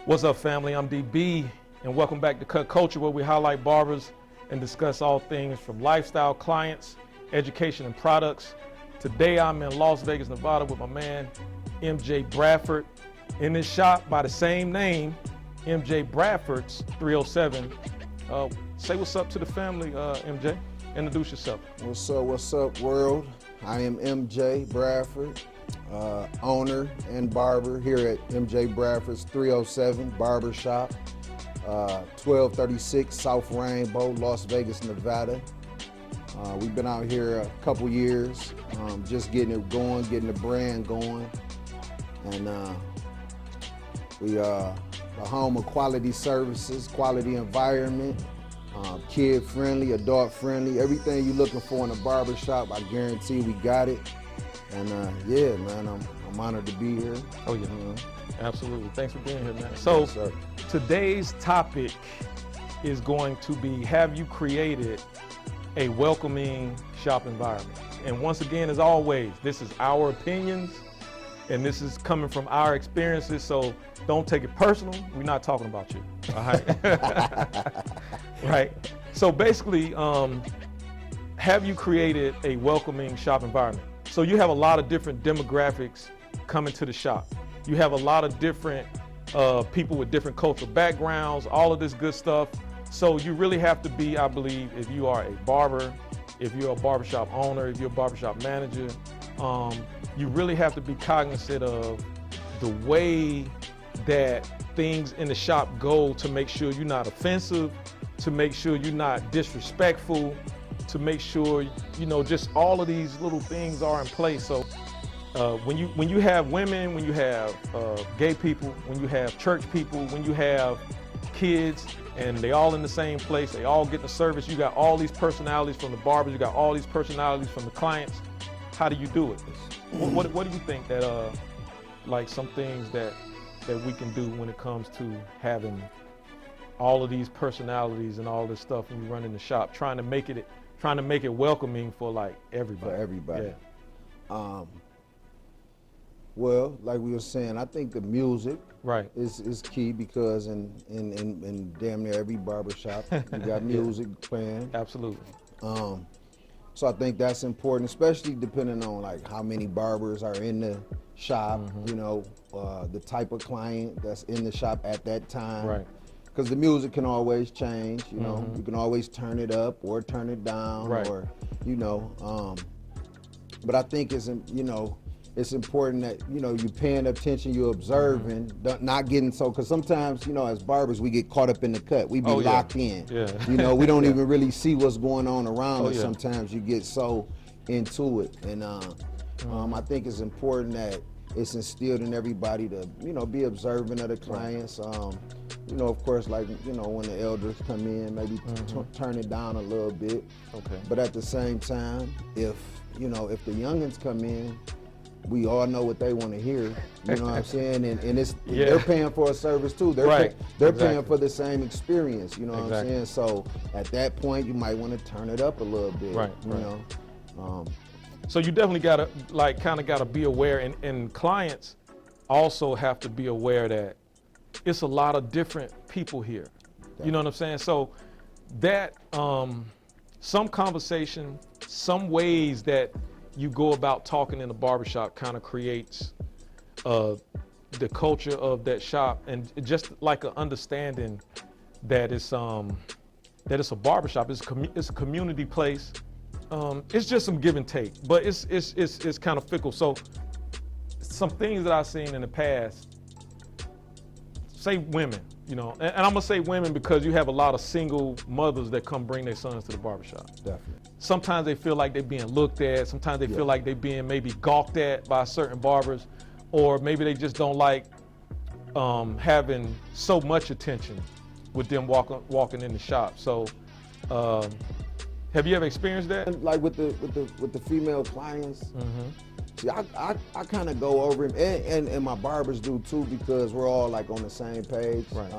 What's up, family? I'm DB, and welcome back to Cut Culture, where we highlight barbers and discuss all things from lifestyle, clients, education, and products. Today, I'm in Las Vegas, Nevada with my man, MJ Bradford, in this shop by the same name, MJ Bradford's 307. Say what's up to the family, MJ. Introduce yourself. What's up, world? I am MJ Bradford, owner and barber here at MJ Bradford's 307 Barbershop, 1236 South Rainbow, Las Vegas, Nevada. We've been out here a couple years, just getting it going, getting the brand going. And we are the home of quality services, quality environment, kid friendly, adult friendly, everything you're looking for in a barbershop, I guarantee we got it. And yeah, man, I'm honored to be here. Oh yeah, absolutely. Thanks for being here, man. So Yes, today's topic is going to be, have you created a welcoming shop environment? And once again, as always, this is our opinions and this is coming from our experiences, so don't take it personal. We're not talking about you, all right? Right. So basically, have you created a welcoming shop environment? So you have a lot of different demographics coming to the shop. You have a lot of different people with different cultural backgrounds, all of this good stuff. So you really have to be, I believe, if you are a barber, if you're a barbershop owner, if you're a barbershop manager, you really have to be cognizant of the way that things in the shop go to make sure you're not offensive, to make sure you're not disrespectful, to make sure, you know, just all of these little things are in place. So when you have women, when you have gay people, when you have church people, when you have kids and they all in the same place, they all get the service, you got all these personalities from the barbers, you got all these personalities from the clients. How do you do it? What do you think that like some things that we can do when it comes to having all of these personalities and all this stuff when you run in the shop, trying to make it welcoming for like everybody? for everybody. Yeah. Well, like we were saying, I think the music Right. is key, because in damn near every barbershop, you got music playing. Absolutely. So I think that's important, especially depending on like how many barbers are in the shop, you know, the type of client that's in the shop at that time. Right. Because the music can always change, you know, you can always turn it up or turn it down, Right. or, you know, but I think it's, you know, it's important that, you know, you're paying attention, you're observing, not getting so, because sometimes, you know, as barbers, we get caught up in the cut. We be Oh, yeah. locked in. Yeah. You know, we don't even really see what's going on around Oh, us. yeah. Sometimes you get so into it. And I think it's important that it's instilled in everybody to, you know, be observant of the clients. You know, of course, like, you know, when the elders come in, maybe turn it down a little bit. Okay. But at the same time, if, you know, if the youngins come in, we all know what they want to hear, you know what I'm saying? And it's, Yeah. they're paying for a service too. They're, Right. they're Exactly. paying for the same experience, you know what Exactly. I'm saying? So at that point, you might want to turn it up a little bit, Right, you right. know? So you definitely gotta gotta be aware, and clients also have to be aware that it's a lot of different people here. You know what I'm saying? So that some conversation, some ways that you go about talking in the barbershop kind of creates the culture of that shop, and just like an understanding that it's a barbershop, it's a community place. It's just some give and take, but it's kind of fickle. So some things that I've seen in the past, say women, you know, and I'm gonna say women because you have a lot of single mothers that come bring their sons to the barbershop. Definitely. Sometimes they feel like they're being looked at. Sometimes they feel like they're being maybe gawked at by certain barbers, or maybe they just don't like having so much attention with them walking in the shop. So have you ever experienced that? Like with the female clients, see, I kind of go over them, and my barbers do too, because we're all like on the same page. Right.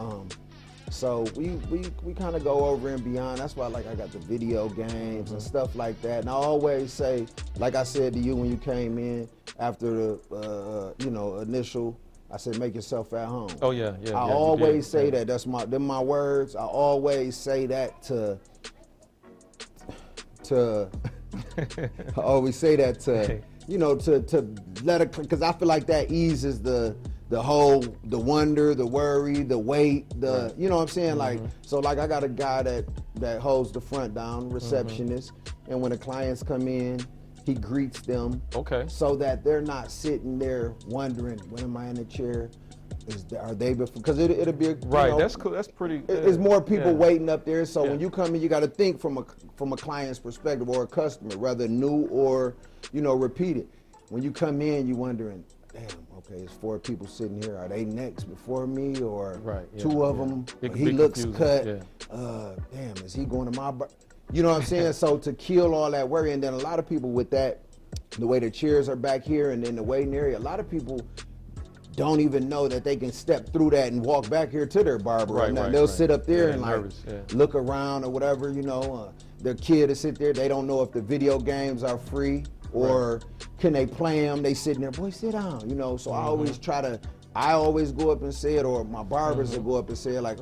So we kind of go over and beyond. That's why, like, I got the video games and stuff like that. And I always say, like I said to you when you came in after the initial I said, make yourself at home. Oh yeah, yeah. I always say that. That's my words. I always say that to I always say that to to let it, because I feel like that eases the wonder, the worry, the weight, you know what I'm saying? Like, so like I got a guy that holds the front down, receptionist, and when the clients come in, he greets them. Okay. So that they're not sitting there wondering, when am I in the chair? Are they before? Because it'll be right. That's cool. That's pretty. There's more people waiting up there. So when you come in, you got to think from a client's perspective or a customer, whether new or repeated. When you come in, you wondering, damn, okay, it's 4 people sitting here. Are they next before me, or 2 of them? He looks cut. Damn, is he going to my bar? You know what I'm saying? So to kill all that worry, and then a lot of people with that, the way the chairs are back here and then the waiting area, a lot of people don't even know that they can step through that and walk back here to their barber. They'll sit up there and like look around or whatever, their kid will sit there. They don't know if the video games are free or can they play them. They sitting there, boy, sit down, So I always go up and say it, or my barbers will go up and say it, like,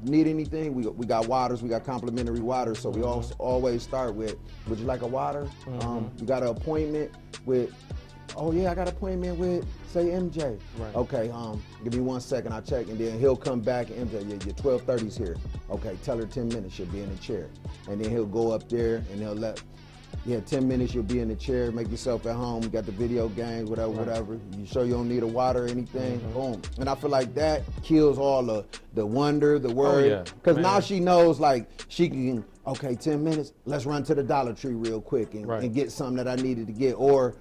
need anything? We got waters, we got complimentary waters, so we always start with, would you like a water? You got an appointment with, oh yeah, I got an appointment with, say, MJ. Right. Okay, give me 1 second, I'll check, and then he'll come back, and MJ, your 12:30's here. Okay, tell her 10 minutes, she'll be in the chair. And then he'll go up there and he'll 10 minutes, you'll be in the chair, make yourself at home, you got the video games, whatever. You sure you don't need a water or anything? Boom. And I feel like that kills all the wonder, the worry. Because now she knows, like, she can, okay, 10 minutes, let's run to the Dollar Tree real quick and get something that I needed to get. Or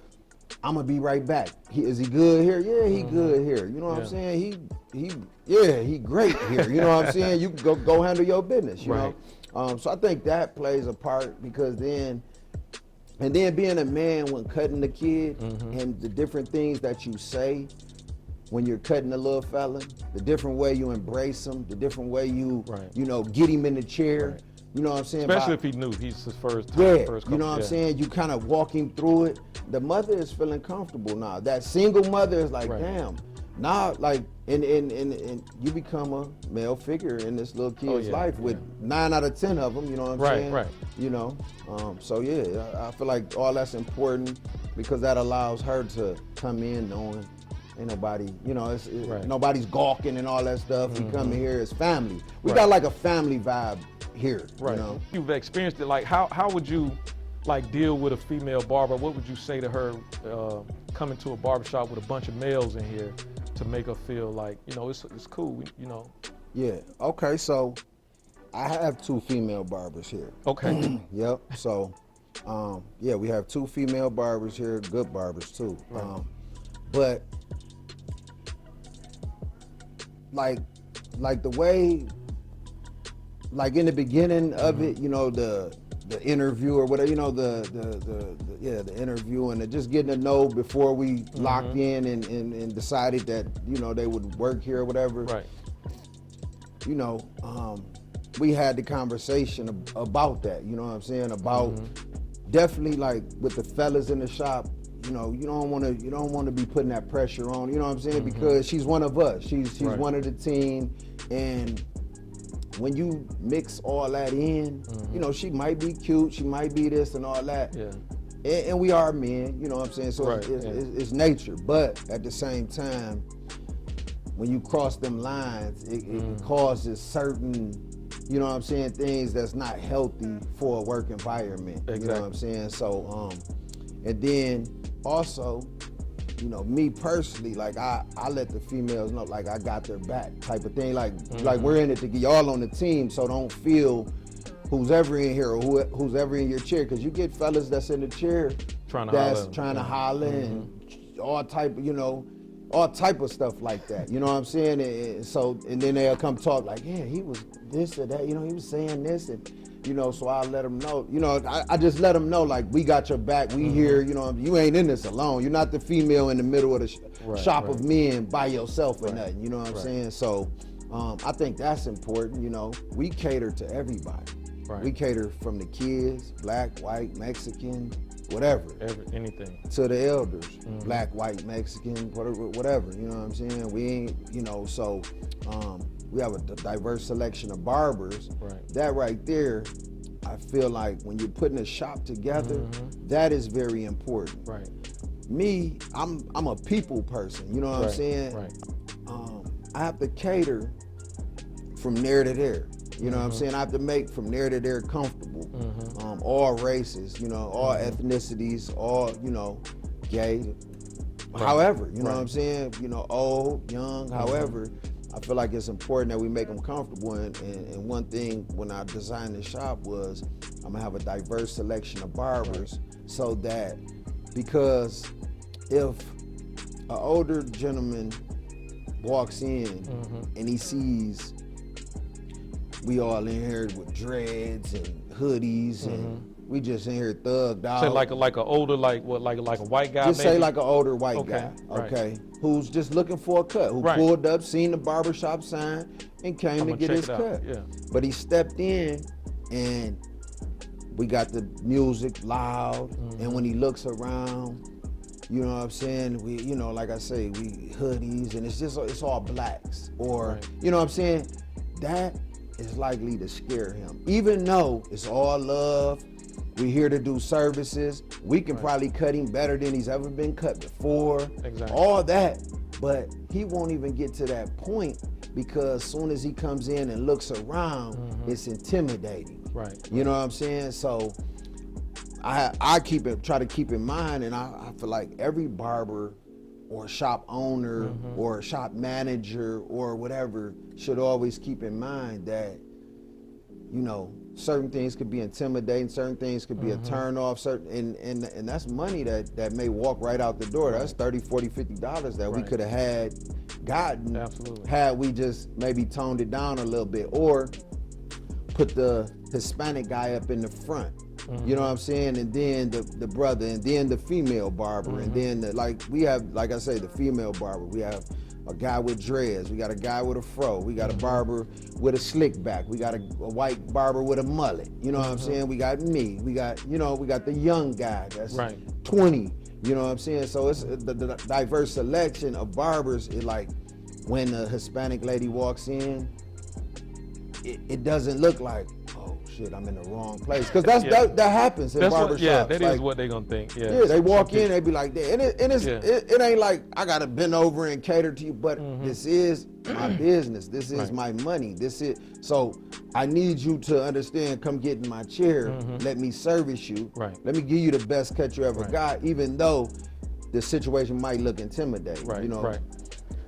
I'm gonna be right back. Is he good here? Yeah, he good here. You know what I'm saying? He great here. You know what I'm saying? You can go handle your business, you know? So I think that plays a part, because then being a man when cutting the kid, and the different things that you say when you're cutting a little fella, the different way you embrace him, the different way you get him in the chair. You know what I'm saying? Especially if he knew he's his first time. You know what I'm saying? You kind of walk him through it. The mother is feeling comfortable now. That single mother is like, damn. Now, like, and you become a male figure in this little kid's life with 9 out of 10 of them. You know what I'm saying? Right. So I feel like all that's important, because that allows her to come in knowing ain't nobody, nobody's gawking and all that stuff. We come in here as family. We got like a family vibe here. Right. You've experienced it. Like, how would you like deal with a female barber? What would you say to her coming to a barbershop with a bunch of males in here to make her feel like, it's cool, Yeah, okay, so I have 2 female barbers here. Okay. Yep, so, we have 2 female barbers here, good barbers too. Right. But, like the way, like in the beginning of it, the interview or whatever, the interview and just getting to know before we locked in and decided that, they would work here or whatever. Right. We had the conversation about that, you know what I'm saying? About definitely, like, with the fellas in the shop, you don't want to be putting that pressure on, you know what I'm saying? Because she's one of us. She's one of the team, and when you mix all that in, she might be cute, she might be this and all that. Yeah. And we are men, you know what I'm saying? So it's nature. But at the same time, when you cross them lines, it causes certain, you know what I'm saying, things that's not healthy for a work environment. Exactly. You know what I'm saying? So, and then also, me personally, like I let the females know, like, I got their back type of thing. Like we're in it to get y'all on the team, so don't feel who's ever in here or who's ever in your chair, because you get fellas that's in the chair trying to holler and all type of stuff like that. You know what I'm saying? And then they'll come talk like, yeah, he was this or that, he was saying this, and so I let them know, I just let them know, like, we got your back, we here, you ain't in this alone. You're not the female in the middle of the shop of men by yourself or nothing, you know what I'm saying? So I think that's important, we cater to everybody. Right. We cater from the kids, black, white, Mexican, whatever. Anything. To the elders, black, white, Mexican, whatever, you know what I'm saying? We ain't, you know, so we have a diverse selection of barbers. Right. That right there, I feel like when you're putting a shop together, that is very important. Right. Me, I'm a people person, you know what I'm saying? Right. I have to cater from there to there. You know what I'm saying? I have to make from there to there comfortable. All races, you know, all ethnicities, all, you know, gay, however, you know what I'm saying? You know, old, young, however. I feel like it's important that we make them comfortable. And one thing when I designed the shop was I'm gonna have a diverse selection of barbers so that, because if an older gentleman walks in and he sees we all in here with dreads and hoodies and we just in here thugged out. Say like a older, like a white guy. Just maybe? say like an older white guy, okay, who's just looking for a cut, who pulled up, seen the barbershop sign, and came to get his cut. Yeah. But he stepped in, and we got the music loud, and when he looks around, you know what I'm saying? We, you know, like I say, we hoodies, and it's all blacks, or you know what I'm saying? That is likely to scare him, even though it's all love. We're here to do services. We can probably cut him better than he's ever been cut before. Exactly. All that, but he won't even get to that point because as soon as he comes in and looks around, it's intimidating. Right. You know what I'm saying? So I try to keep in mind, and I feel like every barber or shop owner or shop manager or whatever should always keep in mind that, you know, certain things could be intimidating, certain things could be a turn off, and that's money that may walk right out the door. That's $30, $40, $50 that we could have gotten had we just maybe toned it down a little bit, or put the Hispanic guy up in the front. You know what I'm saying? And then the brother, and then the female barber, and then we have, like I say, the female barber. We have a guy with dreads. We got a guy with a fro. We got a barber with a slick back. We got a white barber with a mullet. You know what I'm saying? We got me. We got, you know, we got the young guy that's 20. You know what I'm saying? So it's the diverse selection of barbers. It like when a Hispanic lady walks in, it doesn't look like, oh shit, I'm in the wrong place. Because that happens in barbershops. Yeah, that is what they're gonna think. Yeah, they walk in, they be like that. And it ain't like I gotta bend over and cater to you, but this is my business. This is my money. So I need you to understand, come get in my chair, let me service you. Let me give you the best cut you ever got, even though the situation might look intimidating. You know?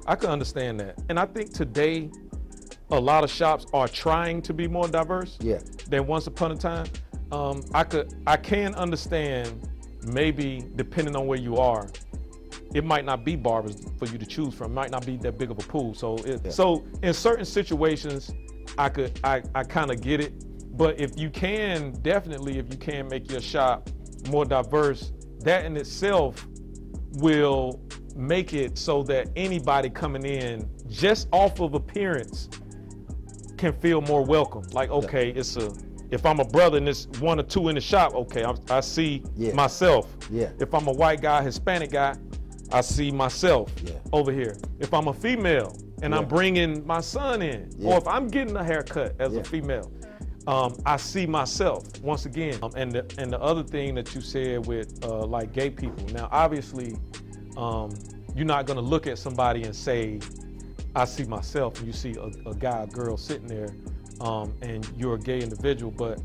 I can understand that. And I think today, a lot of shops are trying to be more diverse than once upon a time. I can understand, maybe depending on where you are, it might not be barbers for you to choose from. It might not be that big of a pool. So so in certain situations, I kind of get it. But if you can make your shop more diverse, that in itself will make it so that anybody coming in just off of appearance can feel more welcome. Like, okay, if I'm a brother and there's one or two in the shop, okay, I see myself. If I'm a white guy, Hispanic guy, I see myself over here. If I'm a female and I'm bringing my son in, or if I'm getting a haircut as a female, I see myself once again. And the other thing that you said with like gay people. Now, obviously, you're not gonna look at somebody and say, I see myself, and you see a guy, a girl sitting there, and you're a gay individual, but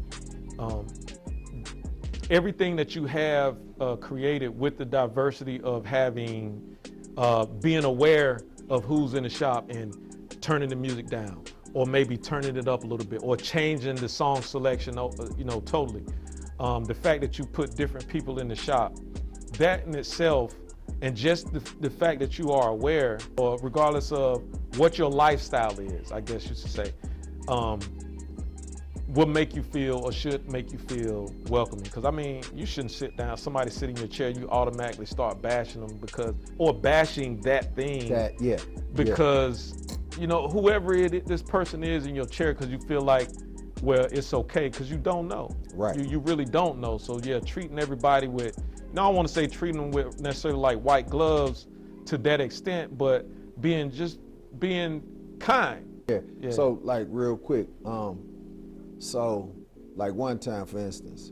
everything that you have created with the diversity of having, being aware of who's in the shop and turning the music down, or maybe turning it up a little bit, or changing the song selection, you know, totally. The fact that you put different people in the shop, that in itself, and just the fact that you are aware, or regardless of what your lifestyle is, I guess you should say, will make you feel, or should make you feel welcoming. Because I mean, you shouldn't sit down, somebody sit in your chair, you automatically start bashing them or bashing that thing. Because, you know, whoever this person is in your chair, because you feel like where it's okay, because you don't know. Right. You really don't know. So yeah, treating everybody with, I don't want to say treating them with necessarily like white gloves to that extent, but being kind. Yeah. So like real quick, so like one time, for instance,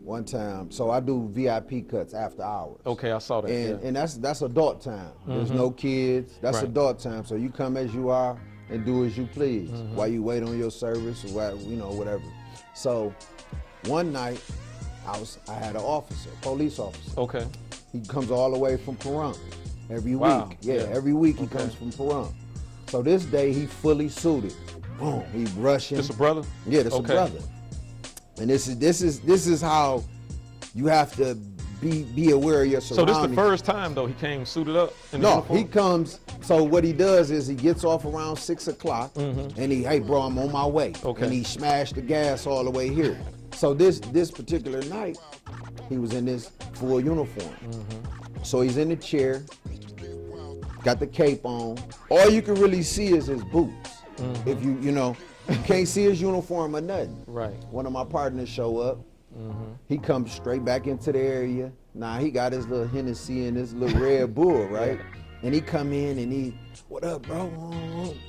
so I do VIP cuts after hours. Okay, I saw that. And that's adult time. There's no kids. That's Right. adult time. So you come as you are and do as you please while you wait on your service, or whatever. So one night I had an officer, police officer. Okay. He comes all the way from Pahrump every Wow. week. Yeah, every week he Okay. comes from Pahrump. So this day he fully suited. Boom, he rushing. This a brother? Yeah, that's Okay. a brother. And this is how you have to be aware of your So surroundings. this is the first time though he came suited up in the No, uniform? he comes. So what he does is he gets off around 6 o'clock, and hey bro, I'm on my way. Okay. And he smashed the gas all the way here. So this particular night, he was in this full uniform. So he's in the chair, got the cape on. All you can really see is his boots. If you can't see his uniform or nothing. Right. One of my partners show up. He comes straight back into the area. Now he got his little Hennessy and his little Red Bull, right? And he come in and he, what up, bro?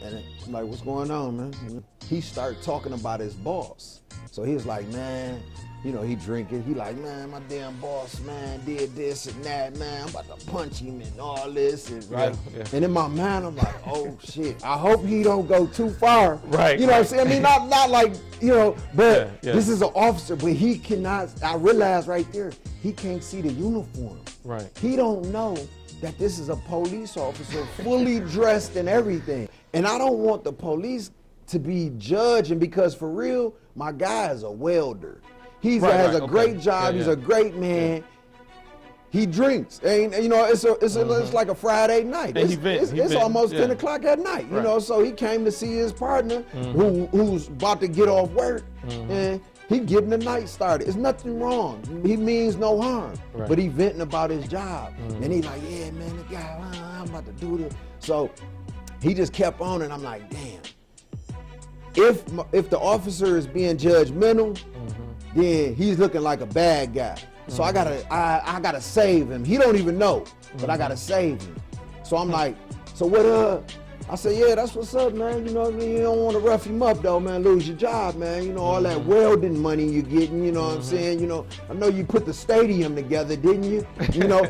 And I'm like, what's going on, man? He started talking about his boss. So he was like, man, he drinking. He like, man, my damn boss, man, did this and that, man. I'm about to punch him and all this, and right? Yeah. And in my mind, I'm like, oh shit. I hope he don't go too far. Right. You know what I'm saying? I mean, not like, but Yeah. this is an officer, but he cannot. I realized right there, he can't see the uniform. Right. He don't know that this is a police officer, fully dressed and everything. And I don't want the police to be judging, because for real, my guy is a welder. He has a great job. He's a great man. He drinks, and it's like a Friday night. And It's almost 10 o'clock at night, So he came to see his partner, who's about to get off work, and he getting the night started. It's nothing wrong. He means no harm, but he venting about his job, and he like, yeah, man, the guy, I'm about to do this. So he just kept on, and I'm like, damn. If the officer is being judgmental, then he's looking like a bad guy. So I gotta save him. He don't even know, but I gotta save him. So I'm like, so what I said, yeah, that's what's up, man. You know what I mean? You don't want to rough him up though, man, lose your job, man. All that welding money you're getting, you know what I'm saying? I know you put the stadium together, didn't you?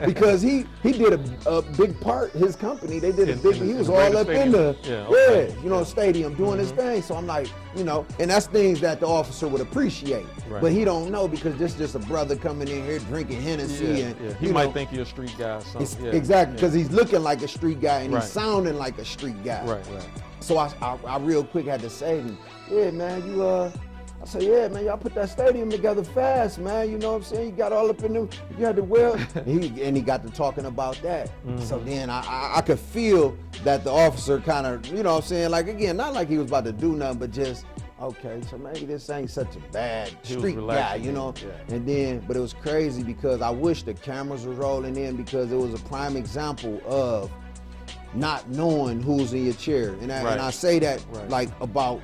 Because he did a big part, his company, they did he was all up in the stadium doing his thing. So I'm like, and that's things that the officer would appreciate. Right. But he don't know, because this just a brother coming in here drinking Hennessy and He might think you're a street guy or something. Exactly, because he's looking like a street guy and he's sounding like a street guy. Right. So I real quick had to save him. Yeah, man, I said, yeah, man, y'all put that stadium together fast, man. You know what I'm saying? You got all up in there, you had to weld. and he got to talking about that. So then I could feel that the officer kind of, you know what I'm saying? Like, again, not like he was about to do nothing, but just, okay, so maybe this ain't such a bad street guy, And then, but it was crazy, because I wish the cameras were rolling in, because it was a prime example of not knowing who's in your chair. And I say that like about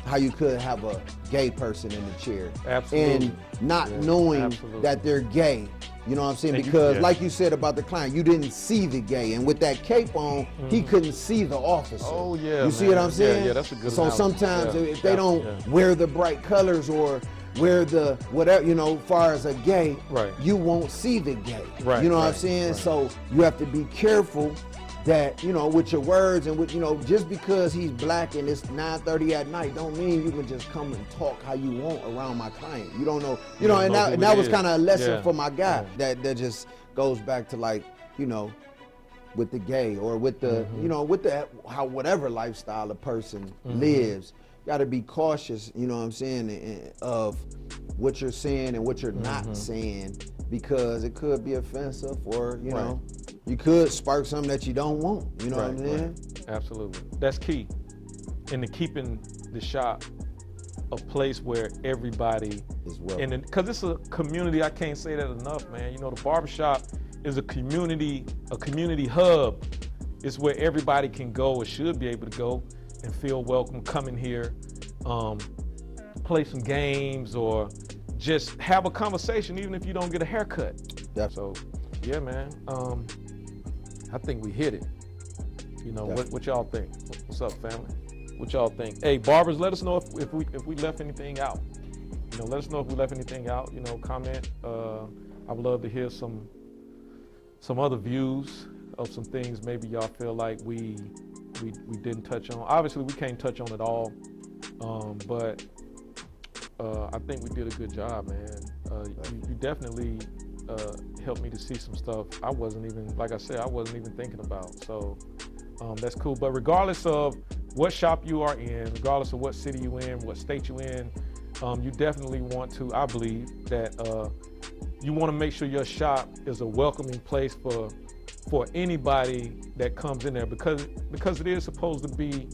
how you could have a gay person in the chair. Absolutely. And not knowing that they're gay. You know what I'm saying? Because like you said about the client, you didn't see the gay. And with that cape on, he couldn't see the officer. Oh, yeah. You see what I'm saying? Yeah, that's a good So analogy. sometimes if they don't wear the bright colors or wear the whatever, far as a gay, you won't see the gay. Right, You know what I'm saying? right. So you have to be careful that, with your words and with, just because he's black and it's 9:30 at night don't mean you can just come and talk how you want around my client. You don't know, and that was kind of a lesson for my guy. That just goes back to like, with the gay or with the, with the, how whatever lifestyle a person lives. You got to be cautious, you know what I'm saying, of what you're saying and what you're not saying, because it could be offensive, or, you could spark something that you don't want, you know what I'm saying? Absolutely. That's key into keeping the shop a place where everybody is welcome. And because it's a community, I can't say that enough, man. The barbershop is a community hub. It's where everybody can go or should be able to go and feel welcome coming here. play some games or just have a conversation, even if you don't get a haircut. Yeah. So, yeah, man. I think we hit it. You know, what y'all think? What's up, family? What y'all think? Hey, barbers, let us know if we left anything out. You know, let us know if we left anything out. You know, comment. I would love to hear some other views of some things maybe y'all feel like we didn't touch on. Obviously, we can't touch on it all, but I think we did a good job, man. You definitely helped me to see some stuff I wasn't even, like I said, I wasn't even thinking about. So that's cool. But regardless of what shop you are in, regardless of what city you in, what state you in, you definitely want to, I believe, that you want to make sure your shop is a welcoming place for anybody that comes in there, because it is supposed to be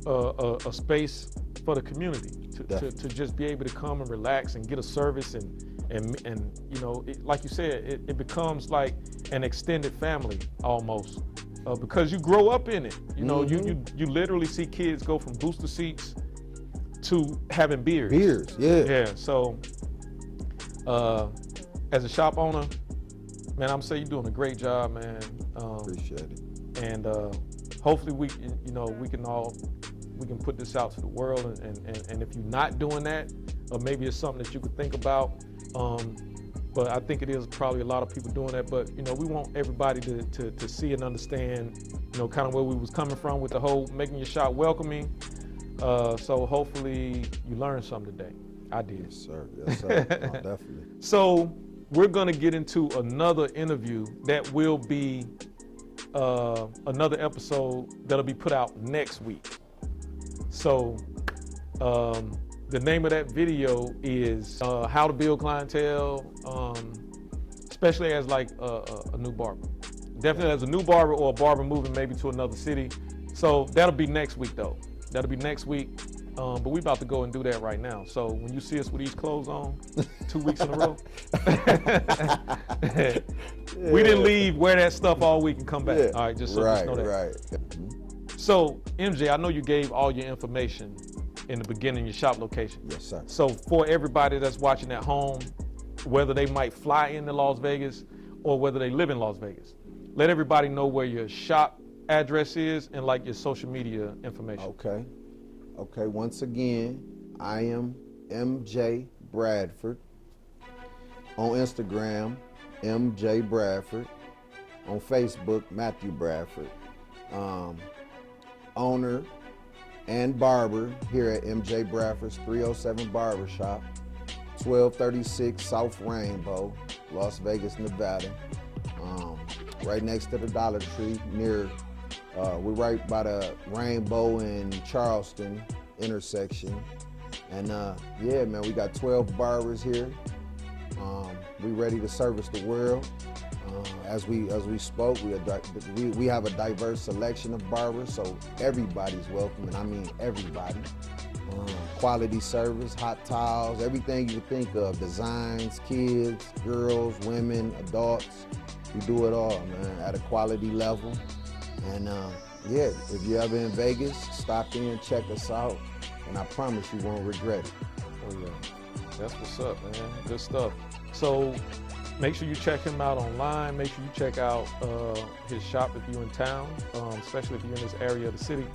a space for the community to just be able to come and relax and get a service and you know, like you said, it becomes like an extended family almost, because you grow up in it. You know, you literally see kids go from booster seats to having beers. Beers, yeah. Yeah. So, as a shop owner, man, I'm saying you're doing a great job, man. Appreciate it. And hopefully we can put this out to the world. And if you're not doing that, or maybe it's something that you could think about. But I think it is probably a lot of people doing that. But you know, we want everybody to see and understand, you know, kind of where we was coming from with the whole making your shop welcoming. So hopefully you learned something today. I did. Yes, sir. Yes, sir. Oh, definitely. So we're gonna get into another interview that will be another episode that'll be put out next week. So the name of that video is how to build clientele, especially as like a new barber. Definitely as a new barber or a barber moving maybe to another city. So that'll be next week though. That'll be next week. But we about to go and do that right now. So when you see us with these clothes on, 2 weeks in a row, we didn't leave, wear that stuff all week and come back. Yeah. All right, just know that. Right. So MJ, I know you gave all your information in the beginning, your shop location. Yes, sir. So for everybody that's watching at home, whether they might fly into Las Vegas or whether they live in Las Vegas, let everybody know where your shop address is and like your social media information. Okay, once again, I am MJ Bradford. On Instagram, MJ Bradford. On Facebook, Matthew Bradford. Owner and barber here at MJ Bradford's 307 Barbershop, 1236 South Rainbow, Las Vegas, Nevada. Right next to the Dollar Tree, near we're right by the Rainbow and Charleston intersection. And yeah, man, we got 12 barbers here. We ready to service the world. As we spoke, we have a diverse selection of barbers, so everybody's welcome, and I mean everybody. Quality service, hot towels, everything you think of, designs, kids, girls, women, adults. We do it all, man, at a quality level. And yeah, if you're ever in Vegas, stop in, check us out, and I promise you won't regret it. Oh yeah, that's what's up, man. Good stuff. So make sure you check him out online. Make sure you check out his shop if you're in town, especially if you're in this area of the city.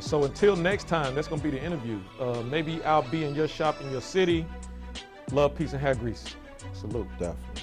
So until next time, that's gonna be the interview. Maybe I'll be in your shop in your city. Love, peace, and hair grease. Salute. Definitely.